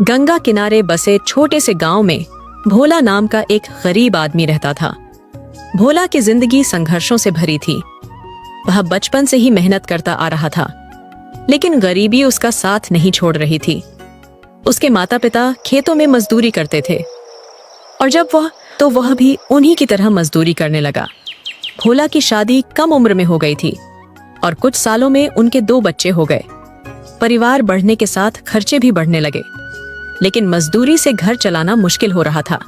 गंगा किनारे बसे छोटे से गांव में भोला नाम का एक गरीब आदमी रहता था। भोला की जिंदगी संघर्षों से भरी थी। वह बचपन से ही मेहनत करता आ रहा था, लेकिन गरीबी उसका साथ नहीं छोड़ रही थी। उसके माता पिता खेतों में मजदूरी करते थे और जब वह भी उन्हीं की तरह मजदूरी करने लगा। भोला की शादी कम उम्र में हो गई थी और कुछ सालों में उनके 2 बच्चे हो गए। परिवार बढ़ने के साथ खर्चे भी बढ़ने लगे, लेकिन मजदूरी से घर चलाना मुश्किल हो रहा था।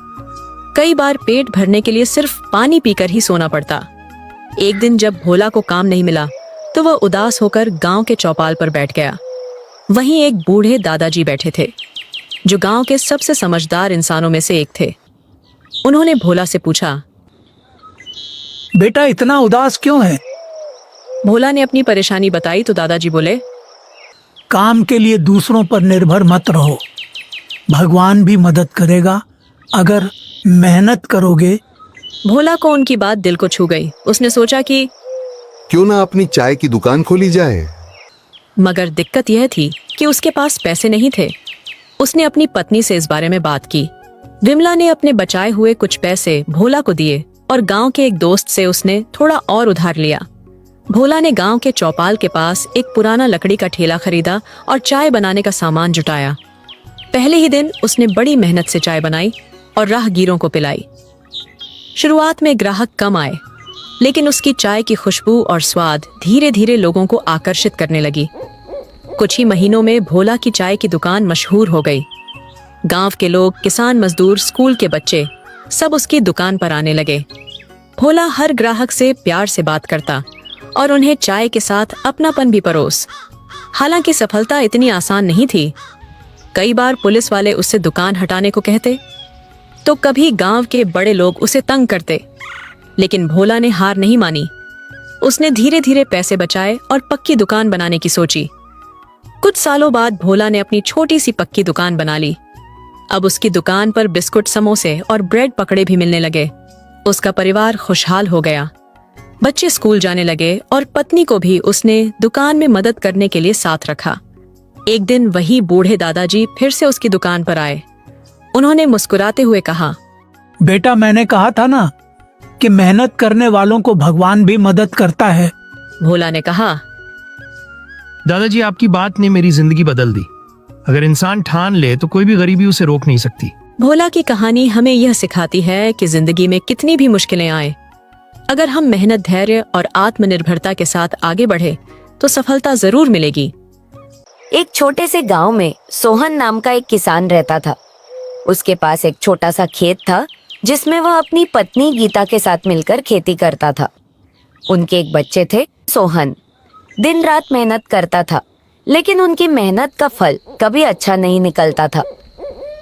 कई बार पेट भरने के लिए सिर्फ पानी पीकर ही सोना पड़ता। एक दिन जब भोला को काम नहीं मिला तो वह उदास होकर गांव के चौपाल पर बैठ गया। वहीं एक बूढ़े दादाजी बैठे थे, जो गांव के सबसे समझदार इंसानों में से एक थे। उन्होंने भोला से पूछा, बेटा इतना उदास क्यों है? भोला ने अपनी परेशानी बताई तो दादाजी बोले, काम के लिए दूसरों पर निर्भर मत रहो, भगवान भी मदद करेगा अगर मेहनत करोगे। भोला को उनकी बात दिल को छू गई। उसने सोचा कि क्यों ना अपनी चाय की दुकान खोली जाए। मगर दिक्कत यह थी कि उसके पास पैसे नहीं थे। उसने अपनी पत्नी से इस बारे में बात की। विमला ने अपने बचाए हुए कुछ पैसे भोला को दिए और गांव के एक दोस्त से उसने थोड़ा और उधार लिया। भोला ने गांव के चौपाल के पास एक पुराना लकड़ी का ठेला खरीदा और चाय बनाने का सामान जुटाया। पहले ही दिन उसने बड़ी मेहनत से चाय बनाई और राहगीरों को पिलाई। शुरुआत में ग्राहक कम आए, लेकिन उसकी चाय की खुशबू और स्वाद धीरे धीरे लोगों को आकर्षित करने लगी। कुछ ही महीनों में भोला की चाय की दुकान मशहूर हो गई। गांव के लोग, किसान मजदूर, स्कूल के बच्चे सब उसकी दुकान पर आने लगे। भोला हर ग्राहक से प्यार से बात करता और उन्हें चाय के साथ अपनापन भी परोस। हालांकि सफलता इतनी आसान नहीं थी। कई बार पुलिस वाले उससे दुकान हटाने को कहते, तो कभी गांव के बड़े लोग उसे तंग करते, लेकिन भोला ने हार नहीं मानी। उसने धीरे धीरे पैसे बचाए और पक्की दुकान बनाने की सोची। कुछ सालों बाद भोला ने अपनी छोटी सी पक्की दुकान बना ली। अब उसकी दुकान पर बिस्कुट, समोसे और ब्रेड पकड़े भी मिलने लगे। उसका परिवार खुशहाल हो गया। बच्चे स्कूल जाने लगे और पत्नी को भी उसने दुकान में मदद करने के लिए साथ रखा। एक दिन वही बूढ़े दादाजी फिर से उसकी दुकान पर आए। उन्होंने मुस्कुराते हुए कहा, बेटा मैंने कहा था ना कि मेहनत करने वालों को भगवान भी मदद करता है। भोला ने कहा, दादाजी आपकी बात ने मेरी जिंदगी बदल दी। अगर इंसान ठान ले तो कोई भी गरीबी उसे रोक नहीं सकती। भोला की कहानी हमें यह सिखाती है कि जिंदगी में कितनी भी मुश्किलें आए, अगर हम मेहनत, धैर्य और आत्मनिर्भरता के साथ आगे बढ़े तो सफलता जरूर मिलेगी। एक छोटे से गांव में सोहन नाम का एक किसान रहता था। उसके पास एक छोटा सा खेत था जिसमें वह अपनी पत्नी गीता के साथ मिलकर खेती करता था। उनके एक बच्चे थे, सोहन। दिन रात मेहनत करता था, लेकिन उनकी मेहनत का फल कभी अच्छा नहीं निकलता था।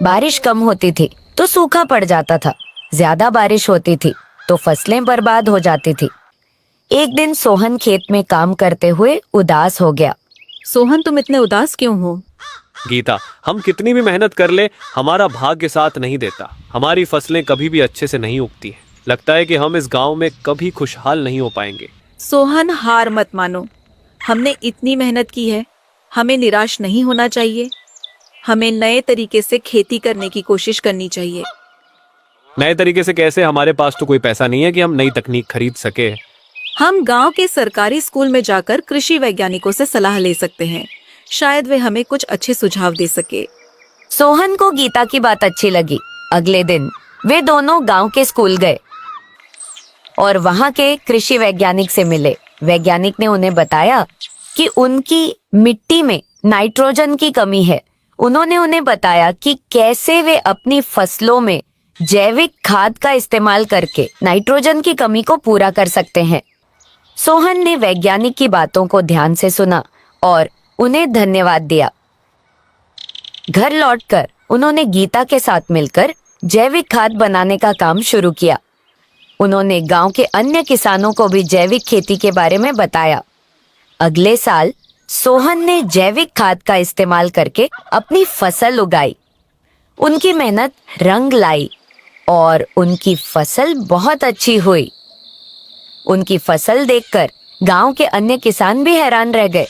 बारिश कम होती थी तो सूखा पड़ जाता था, ज्यादा बारिश होती थी तो फसलें बर्बाद हो जाती थी। एक दिन सोहन खेत में काम करते हुए उदास हो गया। सोहन, तुम इतने उदास क्यों हो? गीता, हम कितनी भी मेहनत कर ले, हमारा भाग्य साथ नहीं देता। हमारी फसलें कभी भी अच्छे से नहीं उगती हैं। लगता है कि हम इस गांव में कभी खुशहाल नहीं हो पाएंगे। सोहन, हार मत मानो। हमने इतनी मेहनत की है, हमें निराश नहीं होना चाहिए। हमें नए तरीके से खेती करने की कोशिश करनी चाहिए। नए तरीके से कैसे? हमारे पास तो कोई पैसा नहीं है कि हम नई तकनीक खरीद सके। हम गांव के सरकारी स्कूल में जाकर कृषि वैज्ञानिकों से सलाह ले सकते हैं। शायद वे हमें कुछ अच्छे सुझाव दे सके। सोहन को गीता की बात अच्छी लगी। अगले दिन वे दोनों गांव के स्कूल गए और वहां के कृषि वैज्ञानिक से मिले। वैज्ञानिक ने उन्हें बताया कि उनकी मिट्टी में नाइट्रोजन की कमी है। उन्होंने उन्हें बताया कि कैसे वे अपनी फसलों में जैविक खाद का इस्तेमाल करके नाइट्रोजन की कमी को पूरा कर सकते हैं। सोहन ने वैज्ञानिक की बातों को ध्यान से सुना और उन्हें धन्यवाद दिया। घर लौटकर उन्होंने गीता के साथ मिलकर जैविक खाद बनाने का काम शुरू किया। उन्होंने गांव के अन्य किसानों को भी जैविक खेती के बारे में बताया। अगले साल सोहन ने जैविक खाद का इस्तेमाल करके अपनी फसल उगाई। उनकी मेहनत रंग लाई और उनकी फसल बहुत अच्छी हुई। उनकी फसल देखकर गांव के अन्य किसान भी हैरान रह गए।